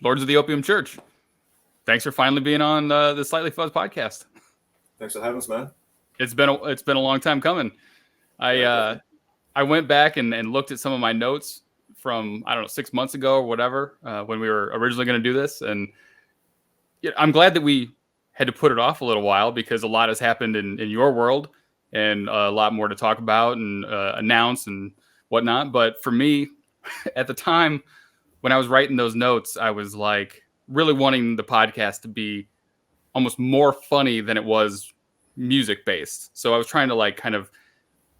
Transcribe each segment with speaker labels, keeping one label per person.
Speaker 1: Lords of the Opium Church. Thanks for finally being on the Slightly Fuzzed podcast.
Speaker 2: Thanks for having us, man.
Speaker 1: It's been a long time coming. I went back and looked at some of my notes from, I don't know, 6 months ago or whatever, when we were originally going to do this. And I'm glad that we had to put it off a little while because a lot has happened in your world and a lot more to talk about and announce and whatnot. But for me, at the time when I was writing those notes, I was like really wanting the podcast to be almost more funny than it was music based. So I was trying to like kind of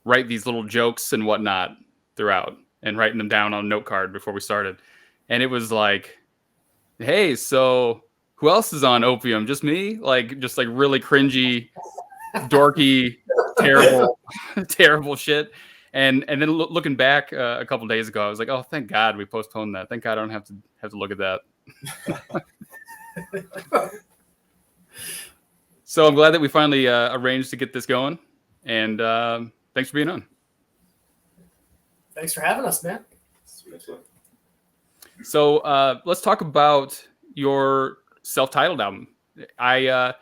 Speaker 1: write these little jokes and whatnot throughout and writing them down on a note card before we started. And it was like, hey, so who else is on Opium? Just me? Like, just like really cringy, dorky, terrible shit. And then looking back a couple days ago, I was like, oh, thank God we postponed that. Thank God I don't have to look at that. So I'm glad that we finally arranged to get this going. And thanks for being on.
Speaker 3: Thanks for having us, man.
Speaker 1: So let's talk about your self-titled album. I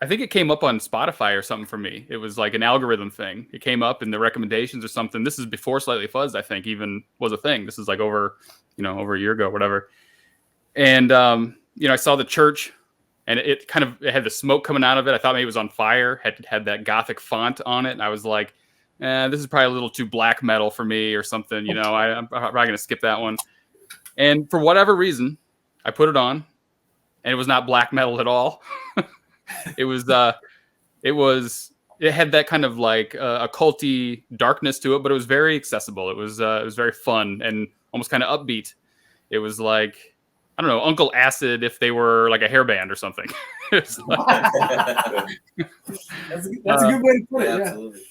Speaker 1: think it came up on Spotify or something for me. It was like an algorithm thing. It came up in the recommendations or something. This is before Slightly Fuzzed, I think, even was a thing. This is like over a year ago, whatever. And I saw the church, and it had the smoke coming out of it. I thought maybe it was on fire. Had that gothic font on it, and I was like, this is probably a little too black metal for me or something. I'm probably gonna skip that one. And for whatever reason, I put it on, and it was not black metal at all. It had that kind of like occulty darkness to it, but it was very accessible. It was very fun and almost kind of upbeat. It was like, I don't know, Uncle Acid if they were like a hair band or something.
Speaker 3: That's a good way to put it.
Speaker 2: Absolutely.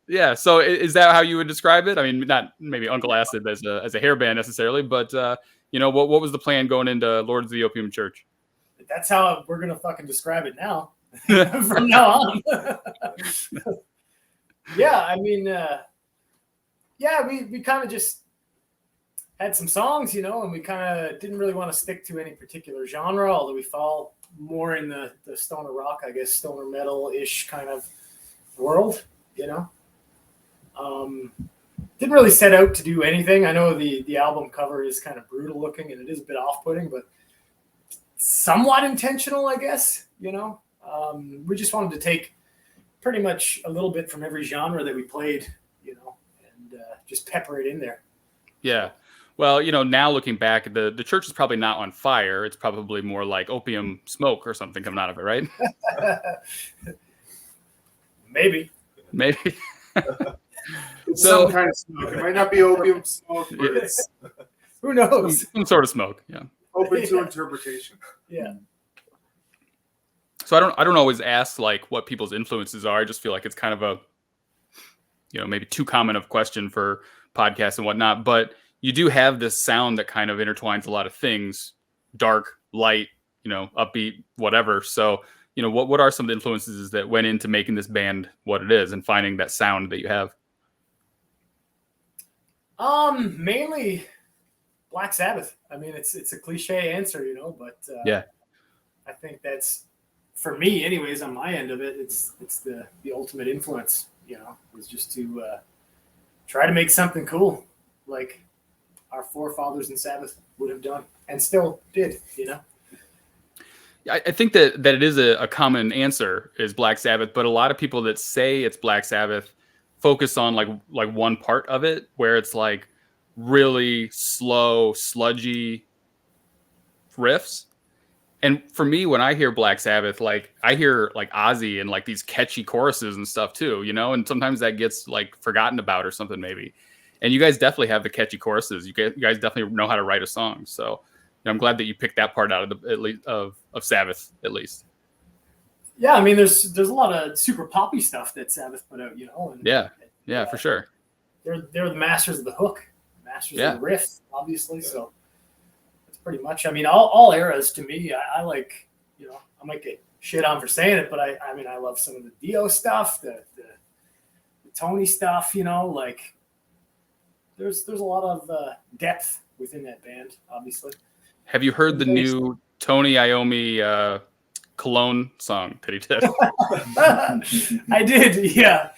Speaker 1: Yeah. So is that how you would describe it? I mean, not maybe Uncle Acid as a hair band necessarily, but what was the plan going into Lords of the Opium Church?
Speaker 3: That's how we're gonna fucking describe it now. From now on. Yeah, I mean, we kind of just had some songs, and we kind of didn't really want to stick to any particular genre, although we fall more in the stoner rock, I guess, stoner metal-ish kind of world, Didn't really set out to do anything. I know the album cover is kind of brutal looking and it is a bit off-putting, but somewhat intentional, I guess, we just wanted to take pretty much a little bit from every genre that we played, and just pepper it in there.
Speaker 1: Yeah. Well, now looking back, the church is probably not on fire. It's probably more like opium smoke or something coming out of it, right?
Speaker 3: Maybe.
Speaker 4: Some kind of smoke. It might not be opium smoke, but it's
Speaker 3: who knows?
Speaker 1: Some sort of smoke, yeah.
Speaker 4: Open to interpretation.
Speaker 3: Yeah.
Speaker 1: So I don't always ask like what people's influences are. I just feel like it's kind of a, maybe too common of question for podcasts and whatnot. But you do have this sound that kind of intertwines a lot of things, dark, light, upbeat, whatever. So, what are some of the influences that went into making this band what it is and finding that sound that you have?
Speaker 3: Mainly Black Sabbath. I mean, it's a cliche answer, but
Speaker 1: yeah,
Speaker 3: I think that's, for me anyways, on my end of it, it's the ultimate influence, is just to try to make something cool like our forefathers in Sabbath would have done and still did,
Speaker 1: I think that it is a common answer is Black Sabbath, but a lot of people that say it's Black Sabbath focus on like one part of it where it's like really slow, sludgy riffs. And for me, when I hear Black Sabbath, like I hear like Ozzy and like these catchy choruses and stuff too, and sometimes that gets like forgotten about or something maybe. And you guys definitely have the catchy choruses. You guys definitely know how to write a song. So I'm glad that you picked that part out of Sabbath at least.
Speaker 3: Yeah, I mean, there's a lot of super poppy stuff that Sabbath put out, And,
Speaker 1: yeah, for sure.
Speaker 3: They're the masters of the hook, masters of the riff, obviously. So that's pretty much. I mean, all eras to me. I like, I might get shit on for saying it, but I mean, I love some of the Dio stuff, the Tony stuff. Like there's a lot of depth within that band, obviously.
Speaker 1: Have you heard the new Tony Iommi Cologne song that he did?
Speaker 3: I did, yeah.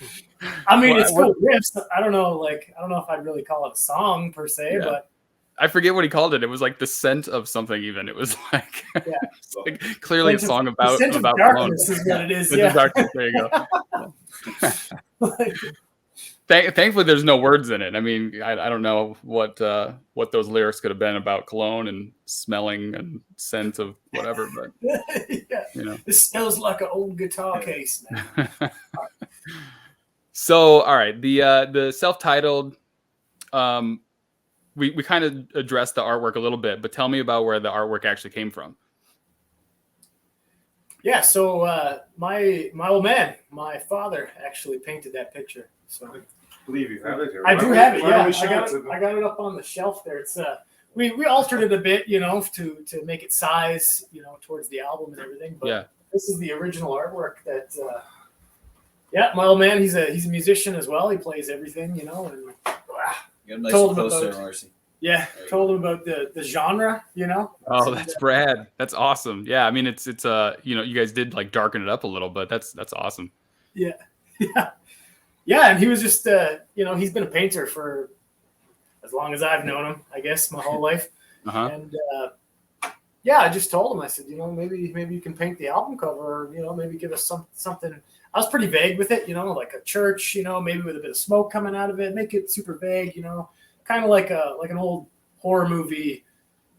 Speaker 3: I mean,
Speaker 1: Well,
Speaker 3: it's cool riffs. I don't know if I'd really call it a song per se, but
Speaker 1: I forget what he called it. It was like the scent of something. Even it was like, it's like clearly a song about
Speaker 3: darkness is what it is.
Speaker 1: Yeah, darkness, there you go. Thankfully, there's no words in it. I mean, I don't know what those lyrics could have been about cologne and smelling and scent of whatever, but you know,
Speaker 3: it smells like an old guitar case, man.
Speaker 1: So, all right, the self-titled, we kind of addressed the artwork a little bit, but tell me about where the artwork actually came from.
Speaker 3: Yeah, so my old man, my father, actually painted that picture. So
Speaker 4: I believe you have it here.
Speaker 3: I do have it. Yeah,
Speaker 4: I
Speaker 3: got it up on the shelf there. It's we altered it a bit, you know, to make it size, you know, towards the album and everything. But this is the original artwork that. My old man, he's a musician as well. He plays everything, you know, and
Speaker 5: you got a nice
Speaker 3: told
Speaker 5: poster, Marcy.
Speaker 3: Yeah, told him about the genre, you know.
Speaker 1: Oh, that's rad. That's awesome. Yeah, I mean, it's you know, you guys did like darken it up a little, but that's awesome.
Speaker 3: Yeah. And he was just you know, he's been a painter for as long as I've known him, I guess, my whole life. And I just told him, I said, you know, maybe you can paint the album cover, or, you know, maybe give us something. I was pretty vague with it, you know, like a church, you know, maybe with a bit of smoke coming out of it, make it super vague, you know, kind of like an old horror movie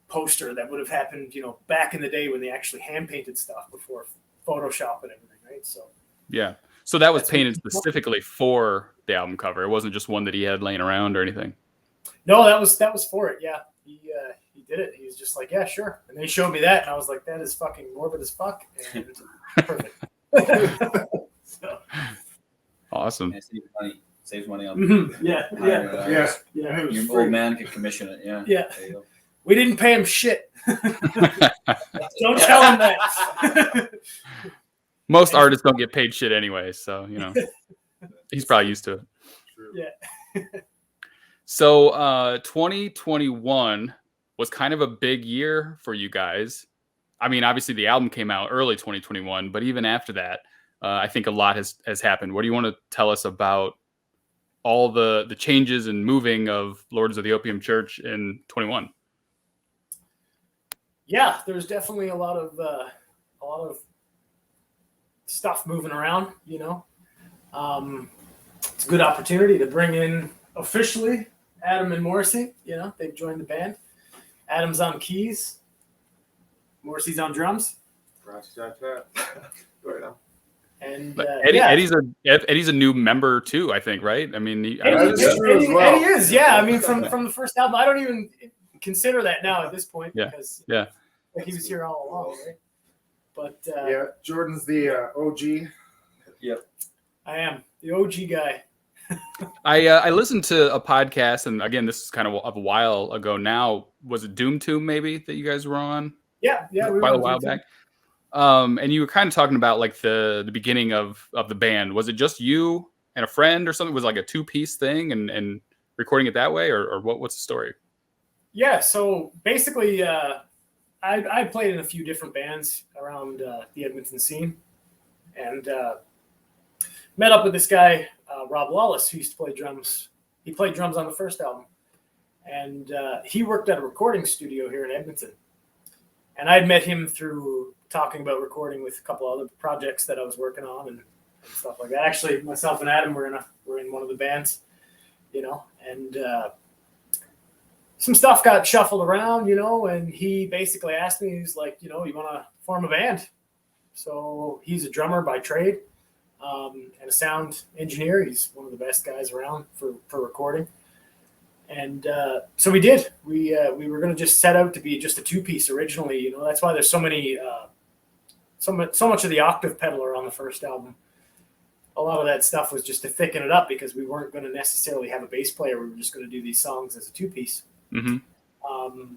Speaker 3: poster that would have happened, you know, back in the day when they actually hand painted stuff before Photoshop and everything, right? So
Speaker 1: so that was painted specifically for the album cover. It wasn't just one that he had laying around or anything.
Speaker 3: No, that was for it. Yeah, he did it. He was just like, yeah, sure. And then he showed me that, and I was like, that is fucking morbid as fuck. And perfect. So.
Speaker 1: Awesome.
Speaker 5: Yeah, saves money on.
Speaker 3: Yeah.
Speaker 5: Your old man could commission it. Yeah.
Speaker 3: Yeah. There you go. We didn't pay him shit. Don't tell him that.
Speaker 1: Most artists don't get paid shit anyway, so you know he's probably used to it.
Speaker 3: Yeah.
Speaker 1: So 2021 was kind of a big year for you guys. I mean, obviously the album came out early 2021, but even after that, I think a lot has happened. What do you want to tell us about all the changes and moving of Lords of the Opium Church in 21?
Speaker 3: Yeah, there's definitely a lot of stuff moving around, you know. It's a good opportunity to bring in officially Adam and Morrissey. You know, they've joined the band. Adam's on keys. Morrissey's on drums.
Speaker 2: Right now.
Speaker 3: And
Speaker 1: Eddie's a new member too, I think, right? I mean,
Speaker 3: Eddie is. Yeah, I mean, from the first album, I don't even consider that now at this point because he was here all along, right? But
Speaker 4: Jordan's the OG.
Speaker 5: Yep,
Speaker 3: I am the OG guy.
Speaker 1: I listened to a podcast, and again, this is kind of a while ago now. Was it Doom Tomb maybe that you guys were on?
Speaker 3: Yeah, we were
Speaker 1: quite a while back. And you were kind of talking about like the beginning of the band. Was it just you and a friend or something? Was it like a 2-piece thing and recording it that way, or what's the story?
Speaker 3: Yeah, so basically, I played in a few different bands around the Edmonton scene, and met up with this guy, Rob Wallace, who used to play drums. He played drums on the first album, and he worked at a recording studio here in Edmonton. And I'd met him through talking about recording with a couple other projects that I was working on and stuff like that. Actually, myself and Adam were in one of the bands, you know, and some stuff got shuffled around, you know, and he basically asked me, he's like, you know, you want to form a band? So he's a drummer by trade and a sound engineer. He's one of the best guys around for recording. And so we did. We were going to just set out to be just a 2-piece originally. You know, that's why there's so many, so much of the octave pedaler on the first album. A lot of that stuff was just to thicken it up because we weren't going to necessarily have a bass player. We were just going to do these songs as a 2-piece.
Speaker 1: Mm-hmm.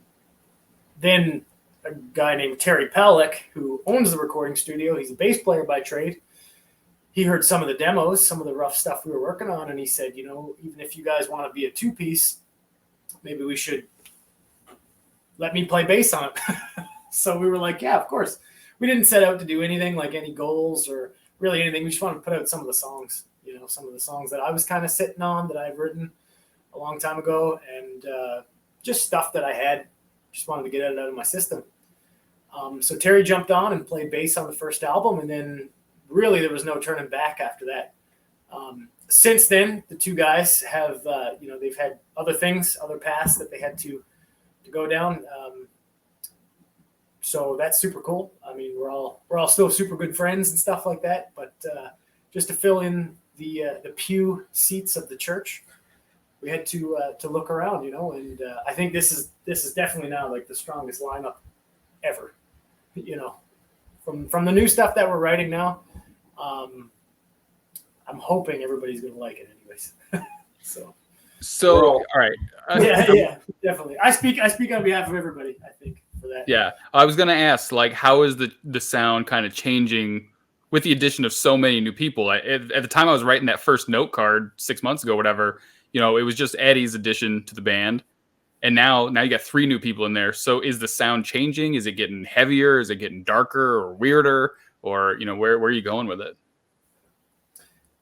Speaker 3: Then a guy named Terry Palick, who owns the recording studio, he's a bass player by trade. He heard some of the demos, some of the rough stuff we were working on, and he said, you know, even if you guys want to be a 2-piece, maybe we should let me play bass on it. So we were like, yeah, of course. We didn't set out to do anything like any goals or really anything. We just wanted to put out some of the songs, some of the songs that I was kind of sitting on that I've written a long time ago, and just stuff that I had, just wanted to get it out of my system. So Terry jumped on and played bass on the first album, and then really there was no turning back after that. Since then, the two guys have, they've had other things, other paths that they had to go down. So that's super cool. I mean, we're all still super good friends and stuff like that. But just to fill in the pew seats of the church, we had to look around, and I think this is definitely now like the strongest lineup ever, from the new stuff that we're writing now. I'm hoping everybody's going to like it anyways. So
Speaker 1: all right.
Speaker 3: Yeah, definitely. I speak on behalf of everybody, I think, for that.
Speaker 1: Yeah. I was going to ask, like, how is the sound kind of changing with the addition of so many new people? At the time I was writing that first note card 6 months ago, whatever, it was just Eddie's addition to the band. And now you got 3 new people in there. So is the sound changing? Is it getting heavier? Is it getting darker or weirder? Or, where are you going with it?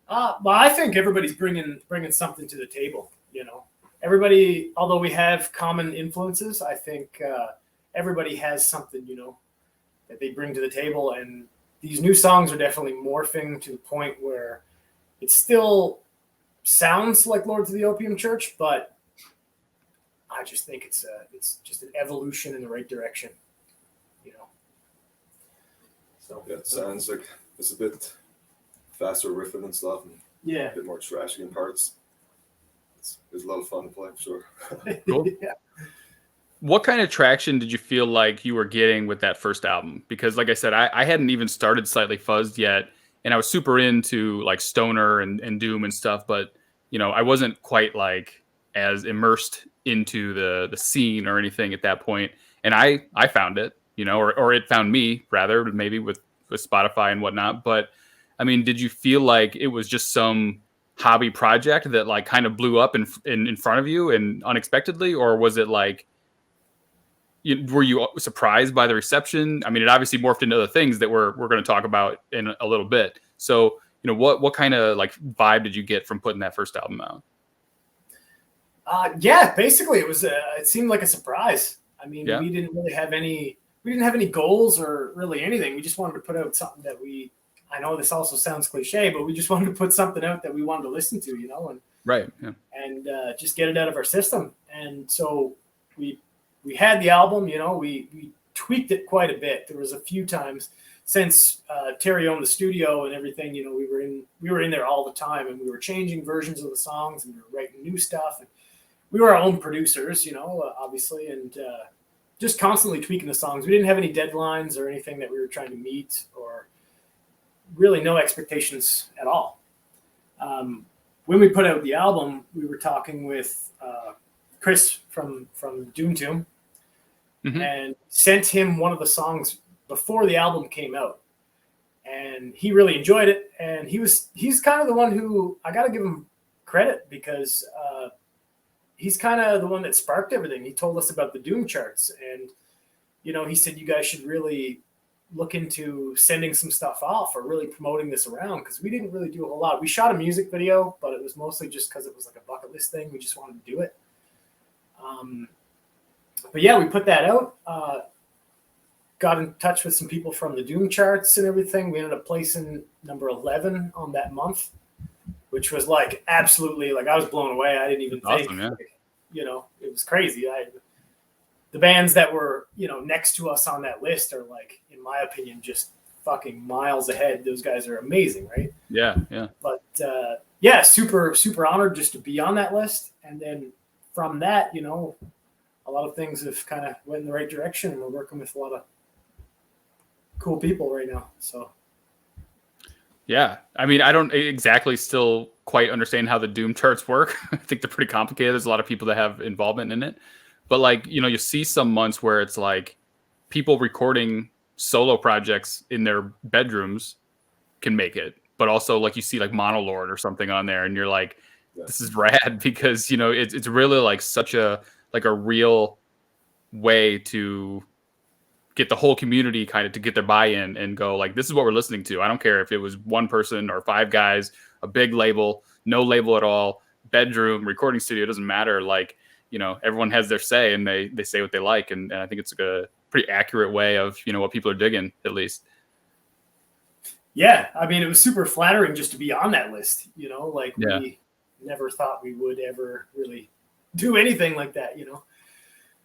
Speaker 3: Well, I think everybody's bringing something to the table. Everybody, although we have common influences, I think everybody has something, that they bring to the table. And these new songs are definitely morphing to the point where it still sounds like Lords of the Opium Church, but I just think it's just an evolution in the right direction. So
Speaker 2: yeah, it sounds like it's a bit faster riffing and stuff, and
Speaker 3: yeah,
Speaker 2: a bit more trashy in parts. It's a lot of fun to play, for sure.
Speaker 1: Cool.
Speaker 3: Yeah.
Speaker 1: What kind of traction did you feel like you were getting with that first album? Because like I said, I hadn't even started Slightly Fuzzed yet, and I was super into like stoner and doom and stuff, but I wasn't quite like as immersed into the scene or anything at that point. And I found it, or it found me rather, maybe with Spotify and whatnot. But I mean, did you feel like it was just some hobby project that like kind of blew up in front of you and unexpectedly, or was it like, were you surprised by the reception? I mean, it obviously morphed into other things that we're going to talk about in a little bit. So, what kind of like vibe did you get from putting that first album out?
Speaker 3: Yeah, basically it seemed like a surprise. I mean,
Speaker 1: Yeah.
Speaker 3: we didn't have any goals or really anything. We just wanted to put out something that I know this also sounds cliche, but we just wanted to put something out that we wanted to listen to, and
Speaker 1: Right. Yeah.
Speaker 3: and just get it out of our system. And so we had the album, we tweaked it quite a bit. There was a few times since Terry owned the studio and everything, we were in there all the time, and we were changing versions of the songs, and we were writing new stuff. And we were our own producers, obviously, and just constantly tweaking the songs. We didn't have any deadlines or anything that we were trying to meet, or really no expectations at all. When we put out the album, we were talking with Chris from Doom Tomb,
Speaker 1: Mm-hmm.
Speaker 3: and sent him one of the songs before the album came out, and he really enjoyed it. And he's kind of the one who I got to give him credit, because he's kind of the one that sparked everything. He told us about the Doom charts, and he said, you guys should really look into sending some stuff off or really promoting this around, because we didn't really do a whole lot. We shot a music video, but it was mostly just because it was like a bucket list thing. We just wanted to do it. But yeah, we put that out, got in touch with some people from the Doom charts and everything. We ended up placing number 11 on that month, which was like absolutely, like, I was blown away. I didn't even think,
Speaker 1: Awesome, yeah.
Speaker 3: It was crazy. The bands that were, next to us on that list are, like, in my opinion, just fucking miles ahead. Those guys are amazing, right?
Speaker 1: Yeah, yeah.
Speaker 3: But yeah, super, super honored just to be on that list. And then from that, a lot of things have kind of went in the right direction, and we're working with a lot of cool people right now. So
Speaker 1: Yeah. I mean, I don't exactly still quite understand how the Doom charts work. I think they're pretty complicated. There's a lot of people that have involvement in it. But like, you see some months where it's like people recording solo projects in their bedrooms can make it. But also like you see like Monolord or something on there, and you're like, this is rad, because, it's really like such a real way to get the whole community kind of to get their buy-in and go like, this is what we're listening to. I don't care if it was one person or 5 guys, a big label, no label at all, bedroom, recording studio, doesn't matter. Like, everyone has their say and they say what they like. And I think it's a pretty accurate way of, what people are digging, at least.
Speaker 3: Yeah. I mean, it was super flattering just to be on that list, we never thought we would ever really do anything like that,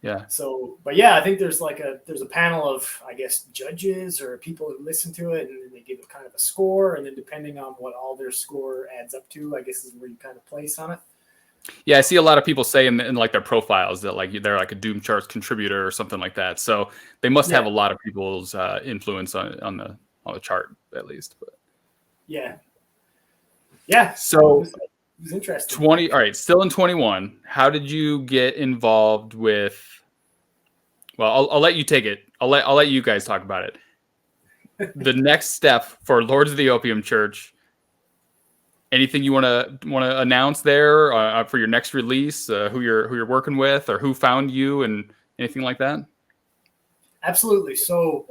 Speaker 1: Yeah.
Speaker 3: So, but yeah, I think there's a panel of, I guess, judges or people who listen to it, and then they give it kind of a score, and then depending on what all their score adds up to, I guess is where you kind of place on it.
Speaker 1: Yeah, I see a lot of people say in like their profiles that like they're like a Doom Charts contributor or something like that. So they must have a lot of people's influence on the chart at least. But
Speaker 3: yeah.
Speaker 1: So
Speaker 3: it was interesting.
Speaker 1: 20. All right, still in 21. How did you get involved with? Well, I'll let you take it. I'll let you guys talk about it. The next step for Lords of the Opium Church. Anything you want to announce there for your next release? Who you're working with, or who found you, and anything like that?
Speaker 3: Absolutely. So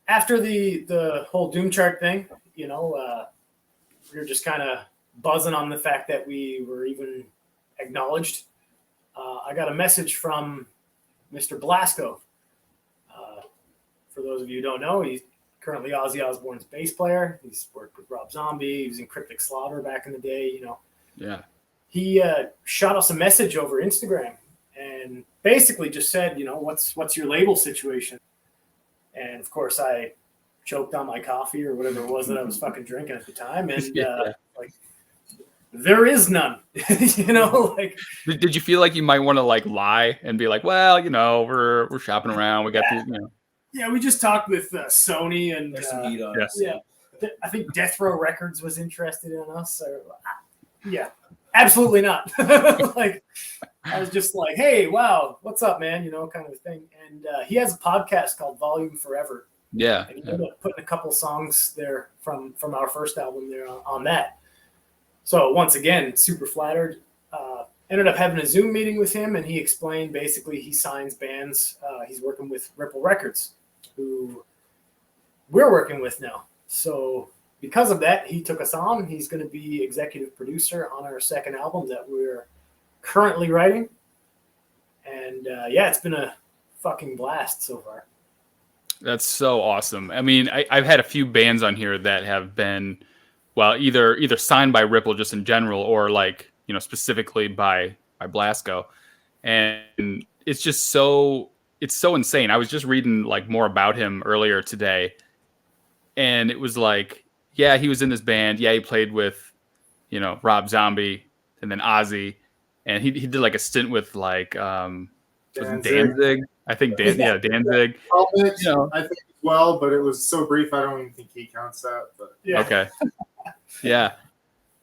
Speaker 3: after the whole Doom chart thing, we were just kind of buzzing on the fact that we were even acknowledged. I got a message from Mr. Blasko. For those of you who don't know, he's currently Ozzy Osbourne's bass player. He's worked with Rob Zombie. He was in Cryptic Slaughter back in the day,
Speaker 1: Yeah.
Speaker 3: He shot us a message over Instagram and basically just said, what's your label situation? And of course I choked on my coffee or whatever it was that I was fucking drinking at the time. And there is none, like.
Speaker 1: Did you feel like you might want to like lie and be like, well, we're shopping around. We got these,
Speaker 3: Yeah, we just talked with Sony and
Speaker 5: There's some heat on us.
Speaker 3: yeah, I think Death Row Records was interested in us. Yeah, absolutely not. Like, I was just like, hey, wow, what's up, man? Kind of a thing. And he has a podcast called Volume Forever.
Speaker 1: Yeah.
Speaker 3: And he ended up putting a couple songs there from our first album there on that. So once again, super flattered. Ended up having a Zoom meeting with him, and he explained basically he signs bands. He's working with Ripple Records, who we're working with now. So because of that, he took us on. He's going to be executive producer on our second album that we're currently writing. And it's been a fucking blast so far.
Speaker 1: That's so awesome. I mean, I've had a few bands on here that have been, well, either signed by Ripple just in general, or like, specifically by Blasko. And it's just it's so insane. I was just reading like more about him earlier today, and it was like, yeah, he was in this band. Yeah, he played with, Rob Zombie and then Ozzy, and he did like a stint with like Danzig. I think Danzig.
Speaker 4: I think as well, but it was so brief. I don't even think he counts that. But
Speaker 3: Yeah.
Speaker 1: Okay. Yeah,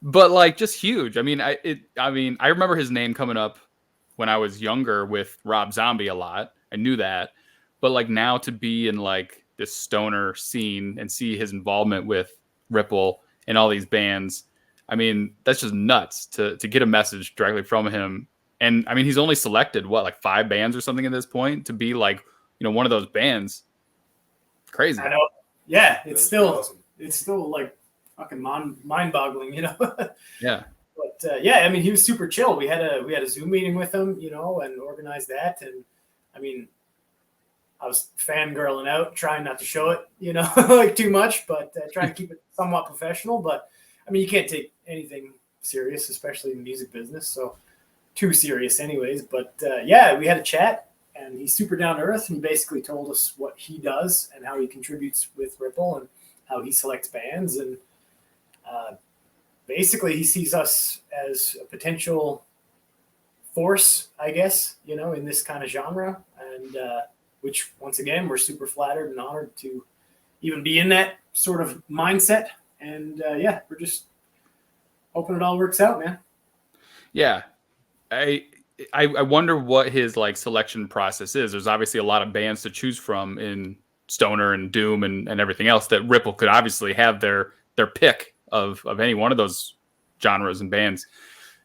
Speaker 1: but like just huge. I mean, I remember his name coming up when I was younger with Rob Zombie a lot. I knew that, but like now to be in like this stoner scene and see his involvement with Ripple and all these bands, I mean, that's just nuts to get a message directly from him. And I mean, he's only selected like 5 bands or something at this point to be like, one of those bands. Crazy.
Speaker 3: I know. Yeah, it's still
Speaker 2: awesome.
Speaker 3: like fucking mind-boggling,
Speaker 1: Yeah.
Speaker 3: But I mean, he was super chill. We had a Zoom meeting with him, and organized that. And I mean, I was fangirling out, trying not to show it, like too much, but trying to keep it somewhat professional. But I mean, you can't take anything serious, especially in the music business. So too serious anyways. But we had a chat, and he's super down to earth, and he basically told us what he does and how he contributes with Ripple and how he selects bands. And basically he sees us as a potential force, I guess, in this kind of genre. And which, once again, we're super flattered and honored to even be in that sort of mindset. And we're just hoping it all works out, man.
Speaker 1: Yeah. I wonder what his like selection process is. There's obviously a lot of bands to choose from in stoner and doom and everything else that Ripple could obviously have their pick of any one of those genres and bands.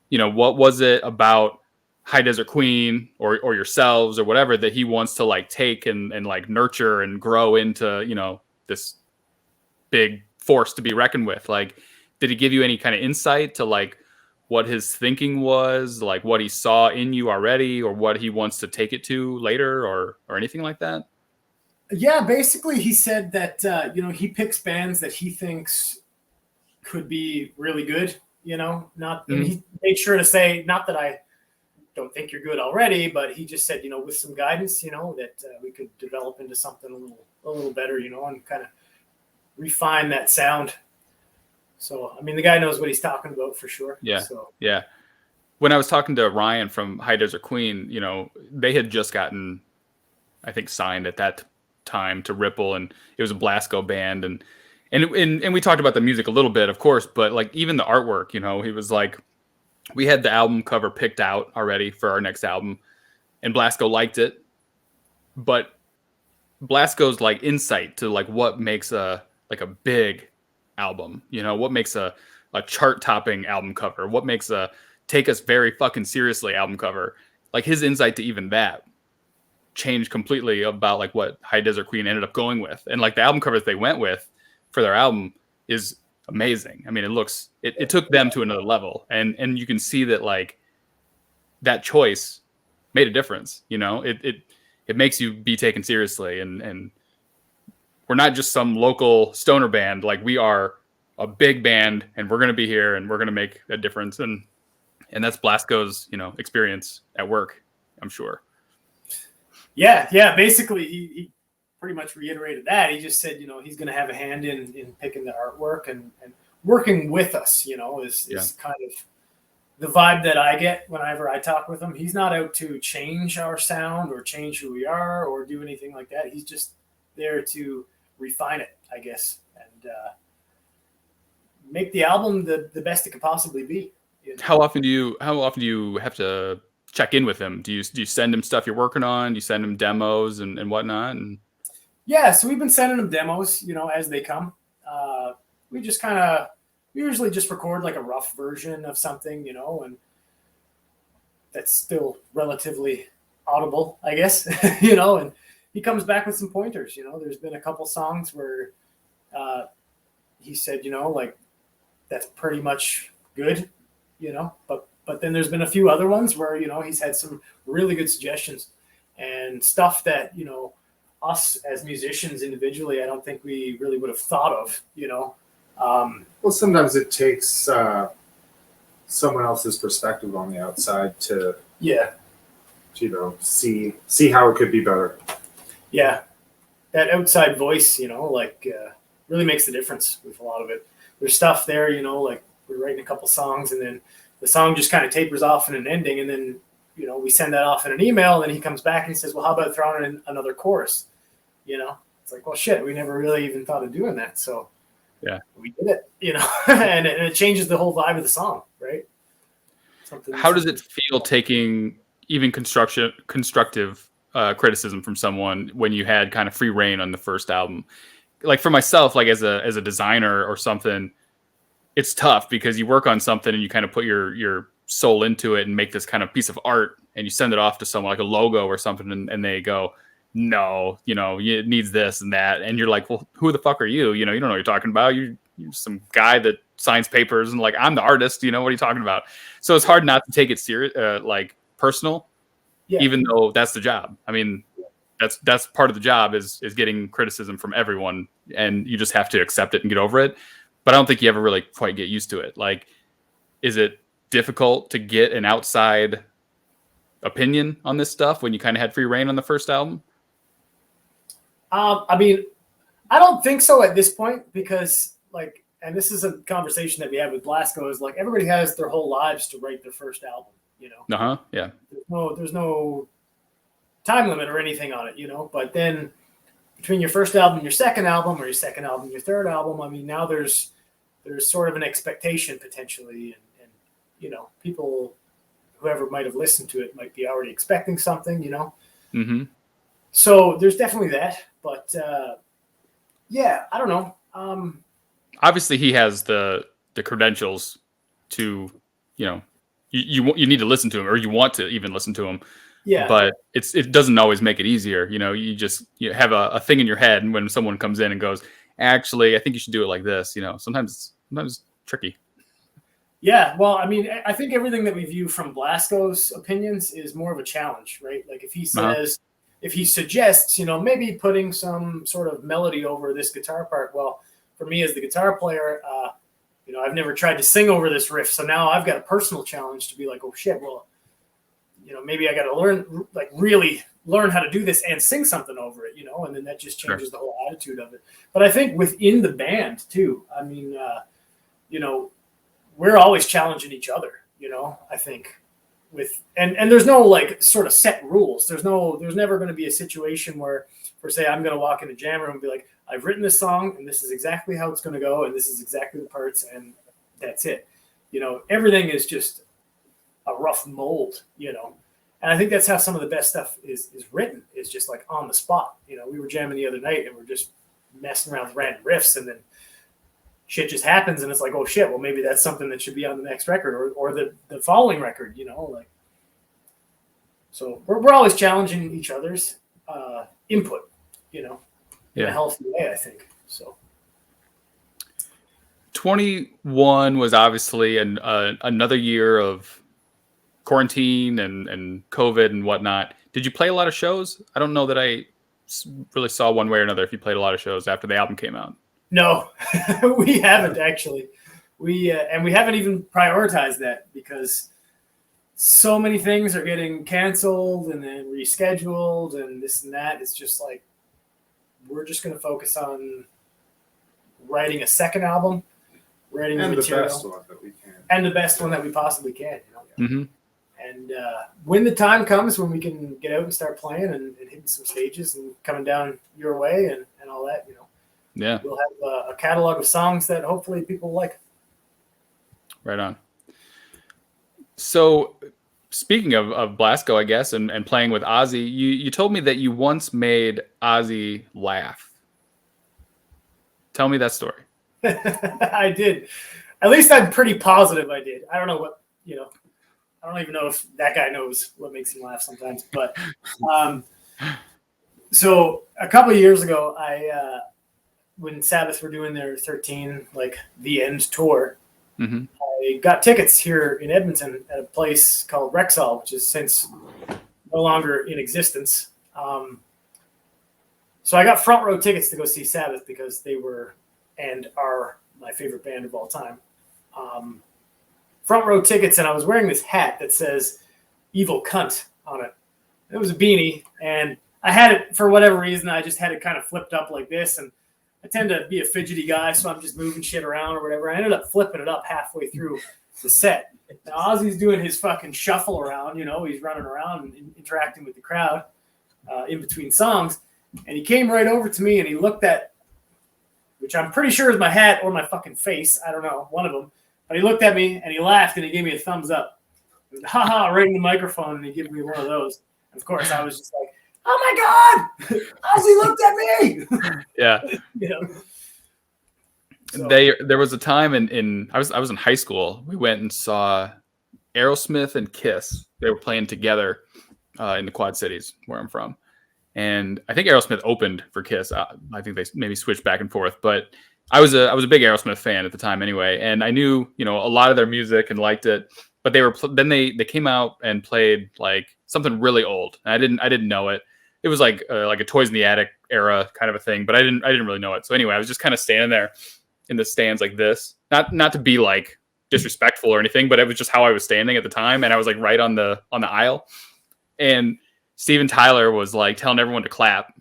Speaker 1: What was it about High Desert Queen or yourselves or whatever that he wants to like take and like nurture and grow into, you know, this big force to be reckoned with? Like, did he give you any kind of insight to like what his thinking was, like what he saw in you already, or what he wants to take it to later, or anything like that?
Speaker 3: Yeah, basically he said that, you know, he picks bands that he thinks could be really good, you know, and he made sure to say, not that I don't think you're good already, but he just said, you know, with some guidance, you know, that we could develop into something a little better, you know, and kind of refine that sound. So, I mean, the guy knows what he's talking about for sure.
Speaker 1: Yeah.
Speaker 3: So.
Speaker 1: Yeah. When I was talking to Ryan from High Desert Queen, you know, they had just gotten, I think, signed at that time to Ripple, and it was a Blasko band, and we talked about the music a little bit, of course, but like even the artwork, you know, he was like, we had the album cover picked out already for our next album, and Blasko liked it, but Blasko's like insight to like what makes a big album, you know, what makes a chart-topping album cover, what makes a take us very fucking seriously album cover, like his insight to even that changed completely about like what High Desert Queen ended up going with. And like the album covers they went with for their album is amazing. I mean, it took them to another level, and you can see that like that choice made a difference. You know, it makes you be taken seriously, and we're not just some local stoner band. Like, we are a big band, and we're going to be here, and we're going to make a difference. And that's Blasko's, you know, experience at work, I'm sure.
Speaker 3: Yeah. Basically, he pretty much reiterated that. He just said, you know, he's going to have a hand in picking the artwork and working with us, you know, is kind of the vibe that I get whenever I talk with him. He's not out to change our sound or change who we are or do anything like that. He's just there to refine it, I guess, and make the album the best it could possibly be. You know?
Speaker 1: How often do you have to check in with him? Do you send him stuff you're working on? Do you send him demos and whatnot? And
Speaker 3: yeah, so we've been sending him demos, you know, as they come. We usually just record like a rough version of something, you know, and that's still relatively audible, I guess, you know, and he comes back with some pointers, you know. There's been a couple songs where he said, you know, like, that's pretty much good, you know, but then there's been a few other ones where, you know, he's had some really good suggestions and stuff that, you know, us as musicians individually, I don't think we really would have thought of, you know.
Speaker 4: Well, sometimes it takes someone else's perspective on the outside to you know, see how it could be better.
Speaker 3: Yeah, that outside voice, you know, like really makes the difference with a lot of it. There's stuff there, you know, like we're writing a couple songs and then the song just kind of tapers off in an ending, and then, you know, we send that off in an email, and then he comes back and he says, well, how about throwing in another chorus? You know, it's like, well, shit, we never really even thought of doing that. So
Speaker 1: yeah,
Speaker 3: we did it, you know, and it changes the whole vibe of the song, right?
Speaker 1: How does it feel taking even constructive criticism from someone when you had kind of free reign on the first album? Like, for myself, like as a designer or something, it's tough because you work on something and you kind of put your soul into it and make this kind of piece of art, and you send it off to someone like a logo or something, and they go, no, you know, it needs this and that. And you're like, well, who the fuck are you? You know, you don't know what you're talking about. You're some guy that signs papers, and like, I'm the artist, you know, what are you talking about? So it's hard not to take it serious, like personal, even though that's the job. I mean, that's part of the job is getting criticism from everyone, and you just have to accept it and get over it. But I don't think you ever really quite get used to it. Like, is it difficult to get an outside opinion on this stuff when you kind of had free reign on the first album?
Speaker 3: I mean, I don't think so at this point, because like, and this is a conversation that we had with Blasko, is like, everybody has their whole lives to write their first album, you know?
Speaker 1: Yeah.
Speaker 3: There's no time limit or anything on it, you know? But then between your first album, your second album, or your second album, your third album, I mean, now there's sort of an expectation potentially, and you know, people, whoever might have listened to it might be already expecting something, you know?
Speaker 1: Mm-hmm.
Speaker 3: So there's definitely that, but yeah, I don't know. Obviously
Speaker 1: he has the credentials to, you know, you need to listen to him, or you want to even listen to him.
Speaker 3: Yeah.
Speaker 1: But it doesn't always make it easier. You have a thing in your head, and when someone comes in and goes, actually, I think you should do it like this. Sometimes it's tricky.
Speaker 3: Yeah, well, I mean, I think everything that we view from Blasko's opinions is more of a challenge, right? Like if he says, if he suggests, maybe putting some sort of melody over this guitar part. Well, for me as the guitar player, I've never tried to sing over this riff, so now I've got a personal challenge to be like, oh shit, well, maybe I got to really learn how to do this and sing something over it, and then that just changes the whole attitude of it. But I think within the band too, I mean, we're always challenging each other, I think and there's no like sort of set rules. There's never going to be a situation where say I'm going to walk in a jam room and be like, I've written this song and this is exactly how it's going to go. And this is exactly the parts. And that's it. Everything is just a rough mold, and I think that's how some of the best stuff is written, is just like on the spot. We were jamming the other night and we're just messing around with random riffs, and then shit just happens, and it's like, oh shit, well maybe that's something that should be on the next record or the following record, So we're always challenging each other's input, in a healthy way, I think. So
Speaker 1: 21 was obviously another year of quarantine and COVID and whatnot. Did you play a lot of shows? I don't know that I really saw one way or another if you played a lot of shows after the album came out.
Speaker 3: No, we haven't actually. We haven't even prioritized that because so many things are getting canceled and then rescheduled and this and that. It's just like we're just going to focus on writing a second album, writing the material,
Speaker 4: best one that we can,
Speaker 3: and the best one that we possibly can.
Speaker 1: Mm-hmm.
Speaker 3: And when the time comes when we can get out and start playing and hitting some stages and coming down your way and all that,
Speaker 1: yeah,
Speaker 3: we'll have a catalog of songs that hopefully people like.
Speaker 1: Right on. So speaking of Blasko, I guess, and playing with Ozzy, you told me that you once made Ozzy laugh. Tell me that story.
Speaker 3: I did. At least I'm pretty positive I did. I don't know what, I don't even know if that guy knows what makes him laugh sometimes. But so a couple of years ago, when Sabbath were doing their 13, the end tour,
Speaker 1: mm-hmm.
Speaker 3: I got tickets here in Edmonton at a place called Rexall, which is since no longer in existence. So I got front row tickets to go see Sabbath because they were and are my favorite band of all time. Front row tickets, and I was wearing this hat that says "Evil Cunt" on it. It was a beanie, and I had it for whatever reason. I just had it kind of flipped up like this, and I tend to be a fidgety guy, so I'm just moving shit around or whatever. I ended up flipping it up halfway through the set. Now Ozzy's doing his fucking shuffle around, he's running around and interacting with the crowd in between songs, and he came right over to me and he looked at, which I'm pretty sure is my hat or my fucking face. I don't know, one of them. But he looked at me and he laughed and he gave me a thumbs up. Ha right in the microphone, and he gave me one of those. And of course, I was just like, oh my God, Ozzy looked at me.
Speaker 1: Yeah.
Speaker 3: So.
Speaker 1: There was a time I was in high school. We went and saw Aerosmith and Kiss. They were playing together in the Quad Cities where I'm from. And I think Aerosmith opened for Kiss. I think they maybe switched back and forth, but I was a big Aerosmith fan at the time anyway, and I knew a lot of their music and liked it. But then they came out and played like something really old. And I didn't know it. It was like a Toys in the Attic era kind of a thing, but I didn't really know it. So anyway, I was just kind of standing there in the stands like this, not to be like disrespectful or anything, but it was just how I was standing at the time, and I was like right on the aisle, and Steven Tyler was like telling everyone to clap,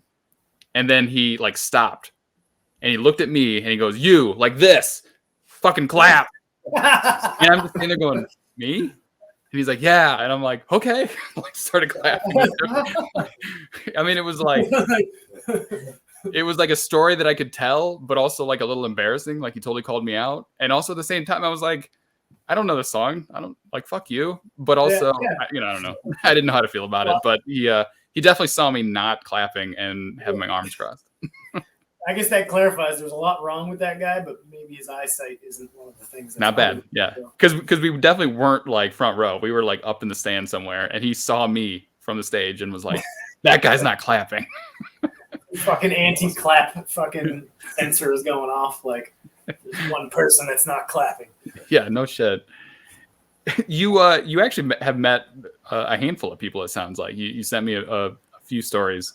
Speaker 1: and then he like stopped. And he looked at me and he goes, "You, like this, fucking clap." And I'm just sitting there going, "Me?" And he's like, "Yeah." And I'm like, "Okay." Like started clapping. I mean, it was like a story that I could tell, but also like a little embarrassing. Like he totally called me out. And also at the same time, I was like, I don't know the song. I don't like, fuck you. But also, I don't know. I didn't know how to feel about it. But he definitely saw me not clapping and having my arms crossed.
Speaker 3: I guess that clarifies. There's a lot wrong with that guy, but maybe his eyesight isn't one of the things. That's
Speaker 1: Not bad. Yeah. Because we definitely weren't like front row. We were like up in the stand somewhere, and he saw me from the stage and was like, that guy's not clapping.
Speaker 3: Fucking anti-clap fucking sensor is going off. Like, there's one person that's not clapping.
Speaker 1: Yeah, no shit. You actually have met a handful of people. It sounds like you sent me a few stories.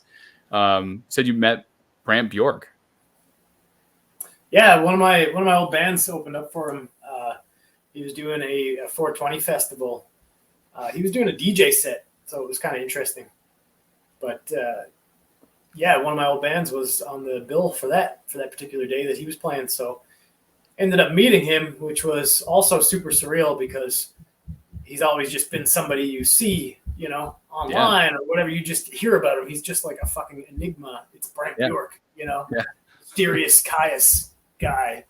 Speaker 1: Said you met Brant Bjork.
Speaker 3: Yeah, one of my old bands opened up for him. He was doing a 420 festival. He was doing a DJ set, so it was kind of interesting. But yeah, one of my old bands was on the bill for that particular day that he was playing. So ended up meeting him, which was also super surreal because he's always just been somebody you see, online or whatever. You just hear about him. He's just like a fucking enigma. It's Brant Bjork, mysterious Caius guy,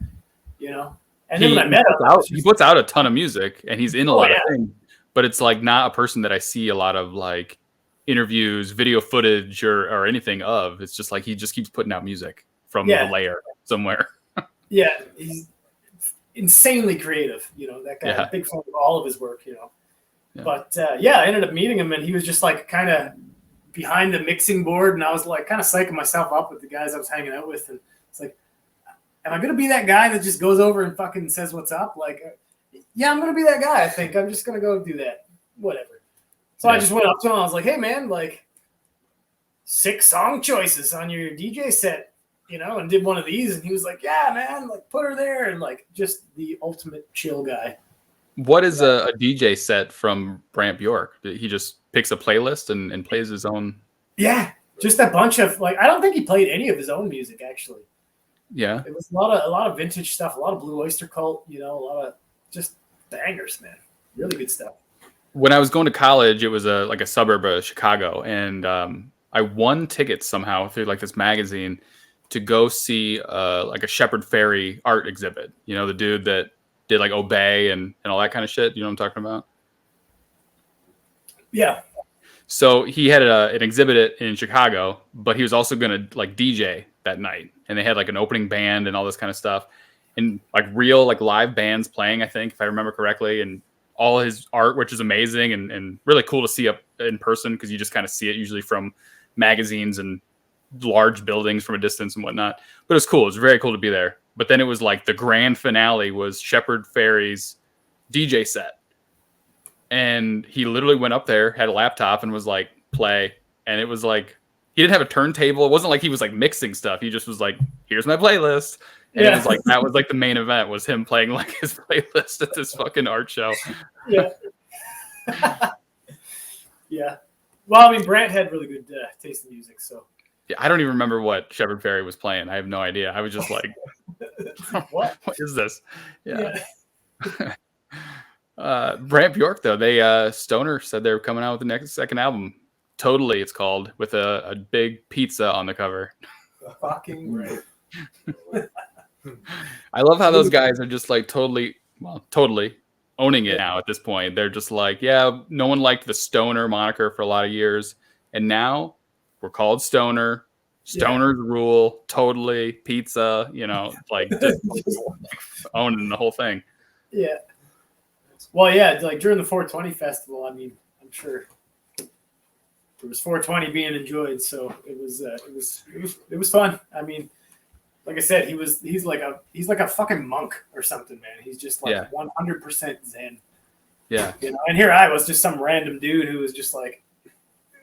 Speaker 3: And then when I met him,
Speaker 1: he puts out a ton of music and he's in a lot of things, but it's like not a person that I see a lot of like interviews, video footage or anything of. It's just like he just keeps putting out music from the layer somewhere.
Speaker 3: Yeah, he's insanely creative. That guy. I'm a big fan of all of his work. Yeah. But I ended up meeting him, and he was just like kind of behind the mixing board, and I was like kind of psyching myself up with the guys I was hanging out with, and it's like, am I gonna be that guy that just goes over and fucking says what's up? Like, yeah, I'm gonna be that guy. I think I'm just gonna go do that. Whatever. So I just went up to him. I was like, hey man, like 6 song choices on your DJ set. And did one of these, and he was like, yeah, man, like put her there, and like just the ultimate chill guy.
Speaker 1: What is a DJ set from Brant Bjork? He just picks a playlist and plays his own?
Speaker 3: Yeah, just a bunch of I don't think he played any of his own music, actually.
Speaker 1: Yeah.
Speaker 3: It was a lot of vintage stuff, a lot of Blue Oyster Cult, a lot of just bangers, man. Really good stuff.
Speaker 1: When I was going to college, it was like a suburb of Chicago, and I won tickets somehow through like this magazine to go see like a Shepard Fairey art exhibit. The dude that did like Obey and all that kind of shit. You know what I'm talking about?
Speaker 3: Yeah.
Speaker 1: So he had an exhibit in Chicago, but he was also going to like DJ that night. And they had like an opening band and all this kind of stuff. And like real like live bands playing, I think, if I remember correctly. And all his art, which is amazing and really cool to see up in person because you just kind of see it usually from magazines and large buildings from a distance and whatnot. But it was cool. It was very cool to be there. But then it was like the grand finale was Shepard Fairey's DJ set. And he literally went up there, had a laptop, and was like, play. And it was like, he didn't have a turntable. It wasn't like he was like mixing stuff. He just was like, here's my playlist. And it was like, that was like the main event was him playing like his playlist at this fucking art show.
Speaker 3: Yeah. Yeah. Well, I mean, Brant had really good taste in music, so.
Speaker 1: Yeah, I don't even remember what Shepard Fairey was playing. I have no idea. I was just like, what is this? Yeah. Brant Bjork, though, they Stoner said they were coming out with the second album. Totally, it's called, with a big pizza on the cover.
Speaker 3: Fucking right.
Speaker 1: I love how those guys are just like totally owning it now at this point. They're just like, yeah, no one liked the Stoner moniker for a lot of years. And now we're called Stoner. Stoner's rule, totally, pizza, like just owning the whole thing. Yeah.
Speaker 3: Well, yeah, like during the 420 festival, I mean, I'm sure there was 420 being enjoyed, so it was fun. I mean, like I said, he's like a fucking monk or something, man. He's just like 100% zen.
Speaker 1: Yeah.
Speaker 3: And here I was, just some random dude who was just like,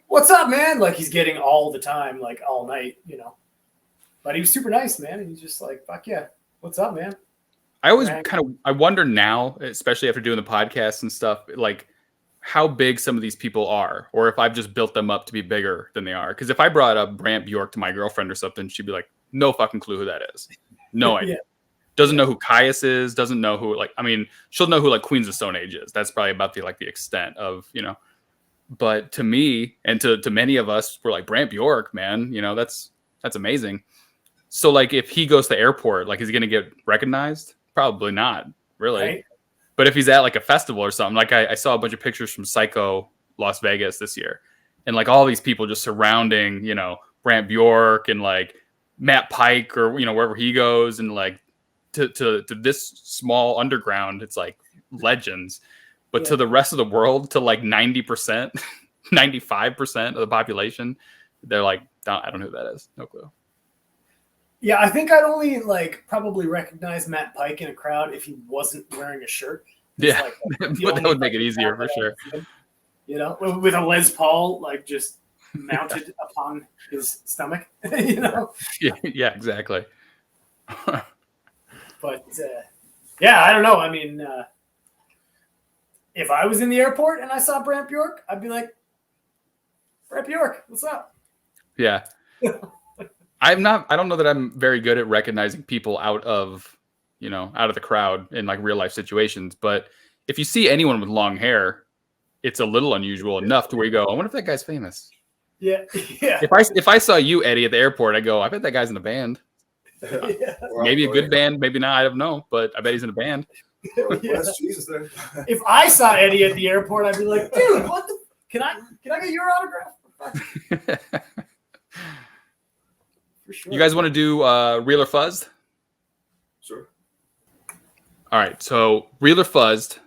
Speaker 3: what's up, man? Like he's getting all the time, like all night, But he was super nice, man. And he's just like, fuck yeah. What's up, man?
Speaker 1: I always I wonder now, especially after doing the podcast and stuff, like how big some of these people are, or if I've just built them up to be bigger than they are. Because if I brought up Brant Bjork to my girlfriend or something, she'd be like, no fucking clue who that is. No idea. Doesn't know who Caius is. Doesn't know who, like, I mean, she'll know who like Queens of Stone Age is. That's probably about the extent of, But to me and to many of us, we're like, Brant Bjork, man, that's amazing. So like if he goes to the airport, like is he gonna get recognized? Probably not, really. Right. But if he's at like a festival or something, like I saw a bunch of pictures from Psycho Las Vegas this year, and like all these people just surrounding, Brant Bjork and like Matt Pike or wherever he goes, and like to this small underground, it's like legends. But to the rest of the world, to like 90%, 95% of the population, they're like, I don't know who that is. No clue.
Speaker 3: Yeah, I think I'd only like probably recognize Matt Pike in a crowd if he wasn't wearing a shirt.
Speaker 1: Yeah,
Speaker 3: like,
Speaker 1: but that would make it easier for sure.
Speaker 3: With a Les Paul like just mounted upon his stomach.
Speaker 1: Yeah, exactly.
Speaker 3: But yeah, I don't know. I mean, if I was in the airport and I saw Brant Bjork, I'd be like, Brant Bjork, what's up?
Speaker 1: Yeah. I don't know that I'm very good at recognizing people out of the crowd in like real life situations. But if you see anyone with long hair, it's a little unusual enough to where you go, I wonder if that guy's famous.
Speaker 3: Yeah.
Speaker 1: If I saw you, Eddie, at the airport, I go, I bet that guy's in a band.
Speaker 3: Yeah.
Speaker 1: Maybe a good band, maybe not. I don't know, but I bet he's in a band.
Speaker 2: Where's Jesus there?
Speaker 3: If I saw Eddie at the airport, I'd be like, dude, what the? Can I get your autograph? For sure.
Speaker 1: You guys want to do Real or Fuzzed?
Speaker 2: Sure.
Speaker 1: All right, so Real or Fuzzed.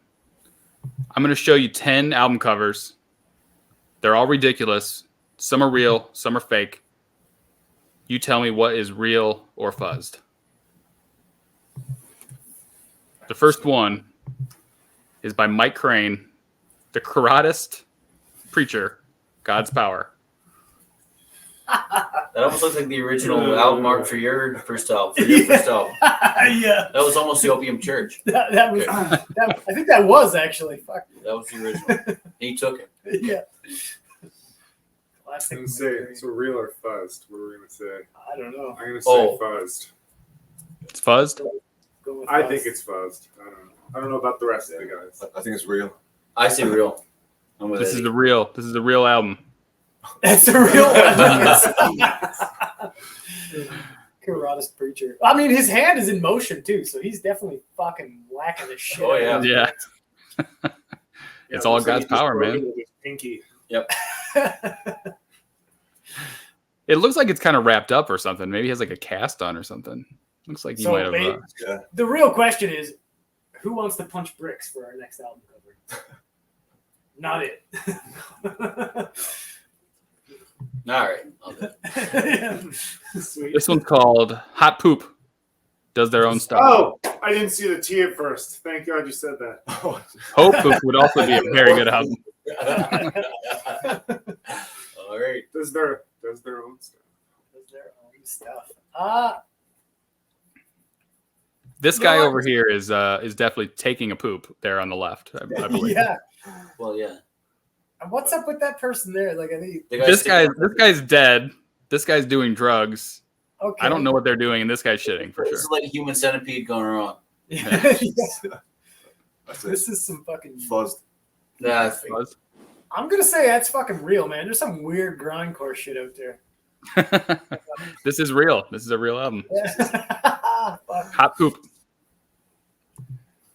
Speaker 1: I'm going to show you 10 album covers. They're all ridiculous. Some are real, some are fake. You tell me what is real or fuzzed. The first one is by Mike Crane, the Karatist Preacher, God's Power.
Speaker 5: That almost looks like the original album art for your first album. Yeah. That was almost the Opium Church.
Speaker 3: That was. I think that was actually. Fuck.
Speaker 5: That was the original. He took it.
Speaker 3: Yeah.
Speaker 4: I was going to say, so real or fuzzed? What are we going to say?
Speaker 3: I don't know.
Speaker 4: I'm going to say fuzzed.
Speaker 1: It's fuzzed?
Speaker 4: I think it's fuzzed. I don't know about the rest of the guys.
Speaker 2: I think it's real.
Speaker 5: I say real.
Speaker 1: This is the real album.
Speaker 3: That's the real one. Karatist Preacher. I mean, his hand is in motion too, so he's definitely fucking whacking the shit.
Speaker 5: Oh yeah.
Speaker 1: Yeah. It's all God's power, man.
Speaker 4: Pinky.
Speaker 5: Yep.
Speaker 1: It looks like it's kind of wrapped up or something. Maybe he has like a cast on or something. Looks like he might have.
Speaker 3: The real question is, who wants to punch bricks for our next album cover? Not it.
Speaker 5: All right.
Speaker 3: Sweet.
Speaker 1: This one's called Hot Poop. Does their own stuff.
Speaker 4: Oh, I didn't see the T at first. Thank God you said that.
Speaker 1: Hope Poop would also be a very good album.
Speaker 5: All right.
Speaker 4: Does their own stuff.
Speaker 3: Does their own stuff.
Speaker 1: This guy over here is definitely taking a poop there on the left. I believe.
Speaker 3: Yeah.
Speaker 5: Well, yeah.
Speaker 3: What's up with that person there? Like, I think
Speaker 1: This guy's dead. This guy's doing drugs.
Speaker 3: okay.
Speaker 1: I don't know what they're doing, and this guy's shitting for
Speaker 5: This
Speaker 1: sure.
Speaker 5: is like Human Centipede going wrong.
Speaker 3: Yeah. This is some fucking
Speaker 2: Fuzzed.
Speaker 5: Nah,
Speaker 1: Fuzz.
Speaker 3: I'm gonna say that's fucking real, man. There's some weird grindcore shit out there.
Speaker 1: This is real. This is a real album.
Speaker 3: Fuck.
Speaker 1: Hot Poop.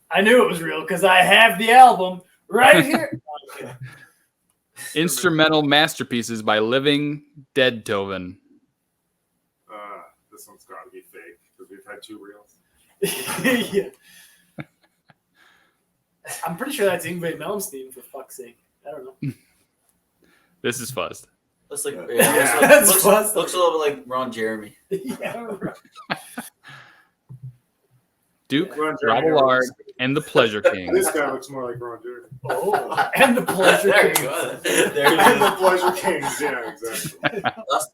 Speaker 3: I knew it was real because I have the album right here.
Speaker 1: Instrumental masterpieces by Living Dead Toven.
Speaker 4: This one's got to be fake because we've had 2 reels.
Speaker 3: Yeah. I'm pretty sure that's Yngwie Malmsteen, for fuck's sake. I don't know.
Speaker 1: This is fuzzed.
Speaker 5: looks like
Speaker 3: That's
Speaker 5: looks a little bit like Ron Jeremy.
Speaker 3: Yeah, right.
Speaker 1: Duke,
Speaker 4: Ron Jeremy.
Speaker 1: Rabillard, and the Pleasure King.
Speaker 4: This guy looks more like Ron Jeremy.
Speaker 3: Oh, and the Pleasure
Speaker 5: There you
Speaker 3: King.
Speaker 5: go. There you
Speaker 4: And
Speaker 5: go.
Speaker 4: the Pleasure Kings. Yeah, exactly.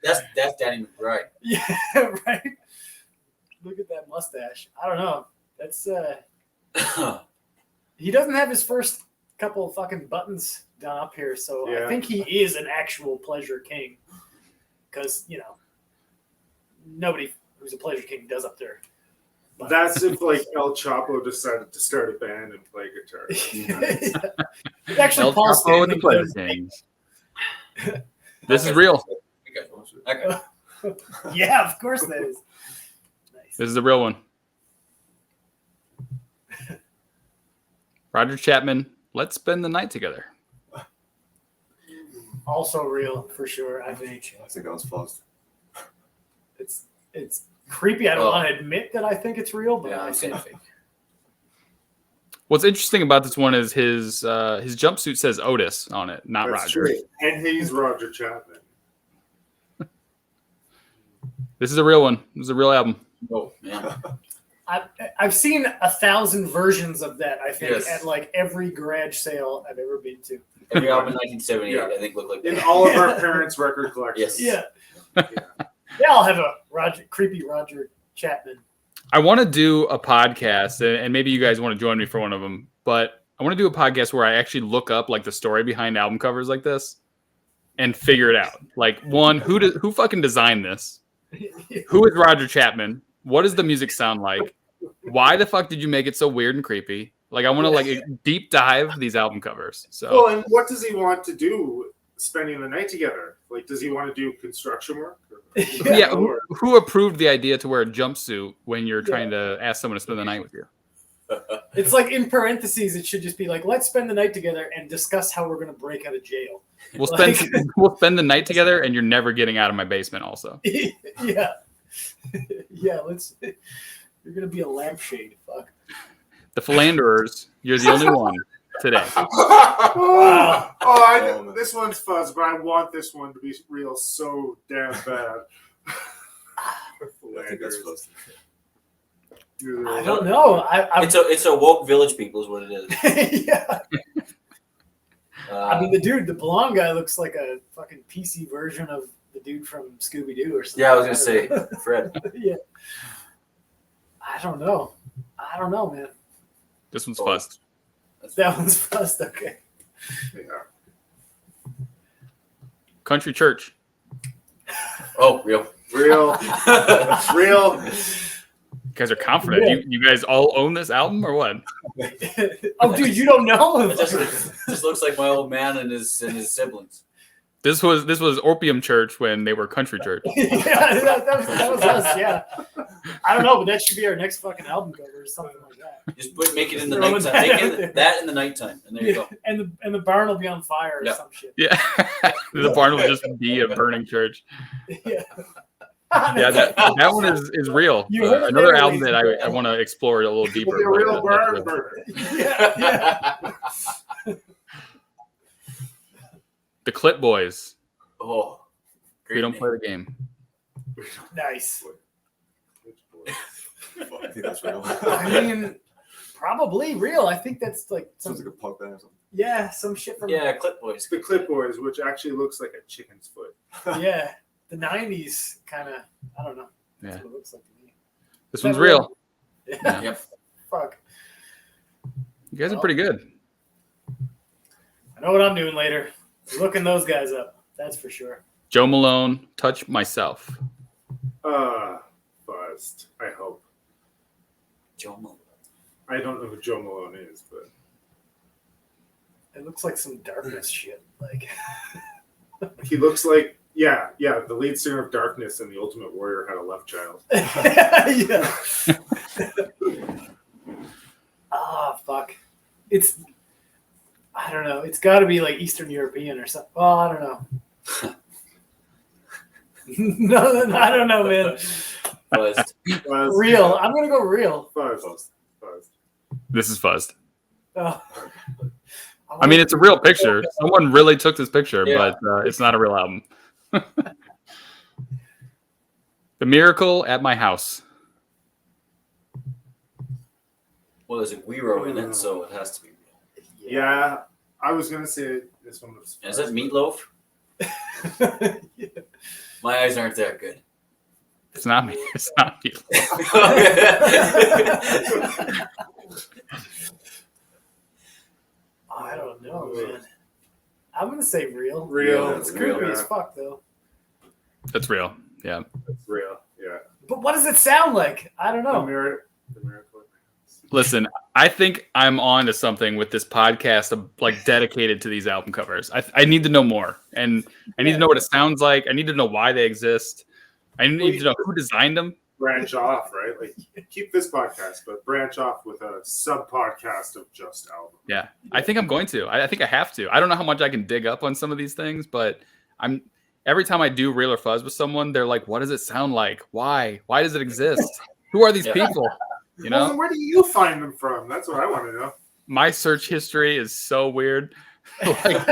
Speaker 5: That's Danny McBride.
Speaker 3: Yeah, right. Look at that mustache. I don't know. That's he doesn't have his first couple of fucking buttons done up here, so
Speaker 4: Yeah.
Speaker 3: I think he is an actual Pleasure King. Because, nobody who's a Pleasure King does up there. But
Speaker 4: That's if like El Chapo decided to start a band and play guitar.
Speaker 3: It's actually
Speaker 1: El
Speaker 3: Paul
Speaker 1: Chapo and the
Speaker 3: Stanley
Speaker 1: Pleasure
Speaker 3: does-
Speaker 1: Kings. This is real.
Speaker 5: Okay.
Speaker 3: Yeah, of course that is. Nice.
Speaker 1: This is the real one. Roger Chapman, let's spend the night together.
Speaker 3: Also real for sure, I think.
Speaker 2: I think I was fuzzed.
Speaker 3: It's It's creepy. I don't want to admit that I think it's real, but
Speaker 5: Yeah,
Speaker 3: I
Speaker 5: I'm saying
Speaker 3: think
Speaker 5: fake.
Speaker 1: What's interesting about this one is his jumpsuit says Otis on it, not
Speaker 4: That's
Speaker 1: Roger.
Speaker 4: true. And he's Roger Chapman.
Speaker 1: This is a real one. This is a real album.
Speaker 5: Oh, yeah.
Speaker 3: I've seen 1,000 versions of that, I think,
Speaker 5: Yes.
Speaker 3: at like every garage sale I've ever been to.
Speaker 5: Every album in 1978,
Speaker 4: Yeah.
Speaker 5: I think, looked like
Speaker 4: In
Speaker 5: that.
Speaker 4: all of our parents' record collections.
Speaker 5: Yes.
Speaker 3: Yeah. Yeah, I'll have a creepy Roger Chapman.
Speaker 1: I want to do a podcast, and maybe you guys want to join me for one of them, but I want to do a podcast where I actually look up like the story behind album covers like this and figure it out. Like, one, who fucking designed this? Who is Roger Chapman? What does the music sound like? Why the fuck did you make it so weird and creepy? Like, I want to like deep dive these album covers. So,
Speaker 4: Well, and what does he want to do spending the night together? Like, does he want to do construction work?
Speaker 1: yeah, who approved the idea to wear a jumpsuit when you're trying to ask someone to spend the night with you?
Speaker 3: It's like in parentheses, it should just be like, let's spend the night together and discuss how we're going to break out of jail.
Speaker 1: We'll spend the night together, and you're never getting out of my basement. Also,
Speaker 3: Yeah. Yeah, you're going to be a lampshade. Fuck.
Speaker 1: the philanderers, you're the only one today.
Speaker 4: This one's fuzz, but I want this one to be real so damn bad.
Speaker 2: I think that's close.
Speaker 3: I don't know.
Speaker 5: It's a woke village people is what it is.
Speaker 3: Yeah. I mean, the blonde guy looks like a fucking PC version of the dude from Scooby-Doo or something.
Speaker 5: Yeah, I was going to say, Fred.
Speaker 3: Yeah. I don't know, man.
Speaker 1: This one's fuzzed.
Speaker 3: That one's fuzzed. Okay.
Speaker 4: Yeah.
Speaker 1: Country Church.
Speaker 5: Oh, real.
Speaker 4: Real.
Speaker 1: You guys are confident.
Speaker 3: Yeah.
Speaker 1: You guys all own this album or what?
Speaker 3: Oh, dude, you don't know?
Speaker 5: It just looks like my old man and his siblings.
Speaker 1: This was Opium Church when they were Country Church.
Speaker 3: Yeah, that was us. Yeah. I don't know, but that should be our next fucking album cover or something like that.
Speaker 5: Just make it in the
Speaker 3: Throw
Speaker 5: nighttime.
Speaker 3: that
Speaker 5: Make
Speaker 3: out
Speaker 5: it
Speaker 3: there.
Speaker 5: that in the nighttime, and there you go.
Speaker 3: And the barn will be on fire or
Speaker 5: Yeah.
Speaker 3: some shit.
Speaker 1: Yeah, the barn will just be a burning church.
Speaker 3: Yeah.
Speaker 1: Yeah, that one is real.
Speaker 3: You heard it
Speaker 1: Another
Speaker 3: there,
Speaker 1: album
Speaker 3: ladies
Speaker 1: that
Speaker 3: and
Speaker 1: I want to explore a little deeper.
Speaker 4: Be a real
Speaker 1: but,
Speaker 4: burn burger.
Speaker 3: Yeah.
Speaker 1: The Clip Boys.
Speaker 5: Oh,
Speaker 1: We don't play the game.
Speaker 3: Nice.
Speaker 2: I think that's real.
Speaker 3: I mean, probably real. I think that's like
Speaker 2: Sounds like a punk band or something.
Speaker 3: yeah, some shit from
Speaker 5: Yeah, Clip Boys.
Speaker 4: The Clip Boys, which actually looks like a chicken's foot.
Speaker 3: yeah, the 90s kind of. I don't know. That's
Speaker 1: Yeah.
Speaker 3: what it looks like to me.
Speaker 1: This one's real.
Speaker 3: Yeah.
Speaker 5: Yep.
Speaker 3: Fuck.
Speaker 1: You guys are pretty good.
Speaker 3: I know what I'm doing later. Looking those guys up. That's for sure.
Speaker 1: Joe Malone, Touch Myself.
Speaker 4: Buzzed. I hope.
Speaker 5: Joe Malone.
Speaker 4: I don't know who Joe Malone is, but
Speaker 3: It looks like some darkness shit. Like
Speaker 4: he looks like the lead singer of Darkness and the Ultimate Warrior had a love child.
Speaker 3: yeah. Fuck. I don't know. It's got to be like Eastern European or something. Well, I don't know. No, I don't know, man.
Speaker 5: Buzzed.
Speaker 4: Buzzed.
Speaker 3: Real. I'm gonna go real.
Speaker 4: Buzzed.
Speaker 1: This is fuzzed.
Speaker 3: Oh.
Speaker 1: I mean, it's a real picture. Someone really took this picture,
Speaker 5: Yeah.
Speaker 1: but it's not a real album. The Miracle at My House.
Speaker 5: Well, there's a Guiro in it, so it has to be real.
Speaker 4: Yeah, I was gonna say this one was.
Speaker 5: Is that Meatloaf?
Speaker 3: Yeah.
Speaker 5: My eyes aren't that good.
Speaker 1: It's not me. It's not you.
Speaker 3: I don't know, man. I'm gonna say real.
Speaker 4: Real.
Speaker 3: It's creepy
Speaker 4: Yeah.
Speaker 3: as fuck, though.
Speaker 1: That's real. Yeah.
Speaker 4: It's real. Yeah.
Speaker 3: But what does it sound like? I don't know.
Speaker 4: The miracle.
Speaker 1: Listen, I think I'm on to something with this podcast of, like, dedicated to these album covers. I need to know more, and I need to know what it sounds like. I need to know why they exist. I need to know who designed them.
Speaker 4: Branch off, right? Like keep this podcast, but branch off with a sub podcast of just albums.
Speaker 1: Yeah, I think I'm going to. I think I have to. I don't know how much I can dig up on some of these things, but every time I do Real or Fuzz with someone, they're like, "What does it sound like? Why? Why does it exist? Who are these people?" You know,
Speaker 4: Well, where do you find them from? That's what I want to know.
Speaker 1: my search history is so weird. Like,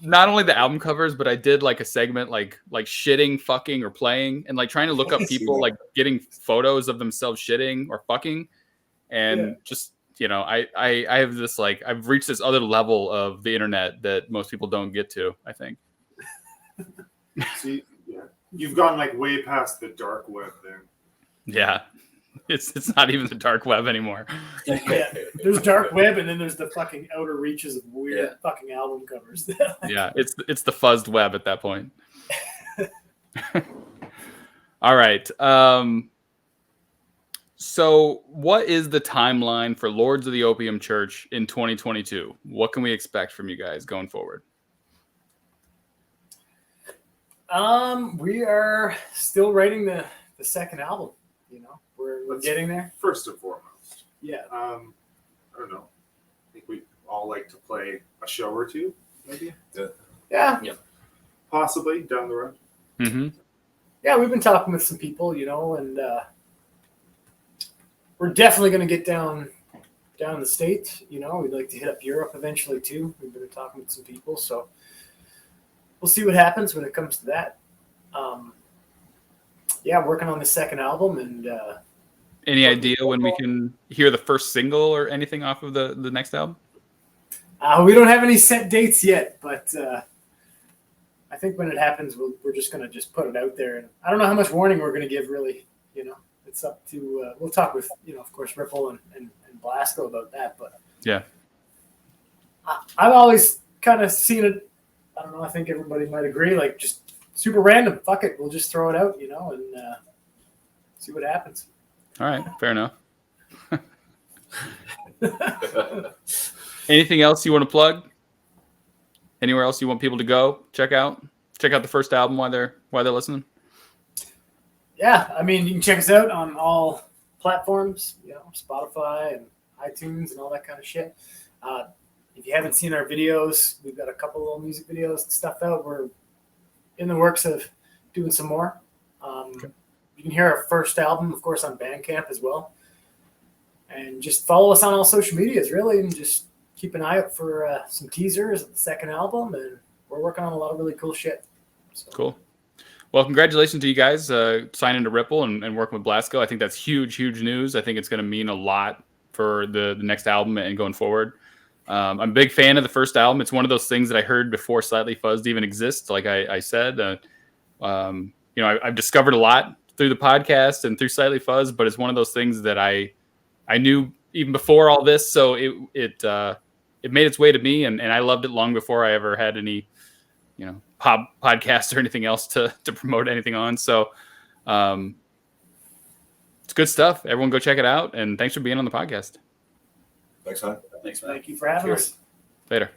Speaker 1: not only the album covers, but I did like a segment like shitting, fucking, or playing, and like trying to look up people like getting photos of themselves shitting or fucking, and just I have this like I've reached this other level of the internet that most people don't get to. I think.
Speaker 4: See, you've gone like way past the dark web then.
Speaker 1: Yeah. It's not even the dark web anymore.
Speaker 3: Yeah, there's dark web, and then there's the fucking outer reaches of weird fucking album covers.
Speaker 1: Yeah, it's the fuzzed web at that point. All right. So, what is the timeline for Lords of the Opium Church in 2022? What can we expect from you guys going forward?
Speaker 3: We are still writing the second album. We're getting there.
Speaker 4: First and foremost.
Speaker 3: Yeah.
Speaker 4: I don't know. I think we all like to play a show or two, maybe.
Speaker 3: Yeah.
Speaker 4: Possibly down the road.
Speaker 1: Mm-hmm.
Speaker 3: Yeah, we've been talking with some people, and we're definitely going to get down the States. We'd like to hit up Europe eventually too. We've been talking with some people, so we'll see what happens when it comes to that. Working on the second album, and
Speaker 1: any idea when we can hear the first single or anything off of the next album?
Speaker 3: We don't have any set dates yet, but I think when it happens, we're just going to just put it out there. And I don't know how much warning we're going to give, really. It's up to we'll talk with of course Ripple and Blasko about that. But
Speaker 1: yeah,
Speaker 3: I've always kind of seen it. I don't know. I think everybody might agree. Like just super random. Fuck it. We'll just throw it out, and see what happens.
Speaker 1: All right. Fair enough. Anything else you want to plug? Anywhere else you want people to go check out the first album while they're listening?
Speaker 3: Yeah, I mean, you can check us out on all platforms, Spotify and iTunes and all that kind of shit. If you haven't seen our videos, we've got a couple little music videos and stuff out. We're in the works of doing some more. You can hear our first album, of course, on Bandcamp as well. And just follow us on all social medias, really, and just keep an eye out for some teasers of the second album. And we're working on a lot of really cool shit. So.
Speaker 1: Cool. Well, congratulations to you guys signing to Ripple and working with Blasko. I think that's huge, huge news. I think it's going to mean a lot for the next album and going forward. I'm a big fan of the first album. It's one of those things that I heard before Slightly Fuzzed even exists. Like I said, I've discovered a lot through the podcast and through Slightly Fuzzed, but it's one of those things that I knew even before all this. So it made its way to me, and I loved it long before I ever had any, podcast or anything else to promote anything on. So it's good stuff. Everyone go check it out. And thanks for being on the podcast.
Speaker 2: Thanks, man.
Speaker 5: Thanks, man.
Speaker 3: Thank you for having us.
Speaker 1: Later.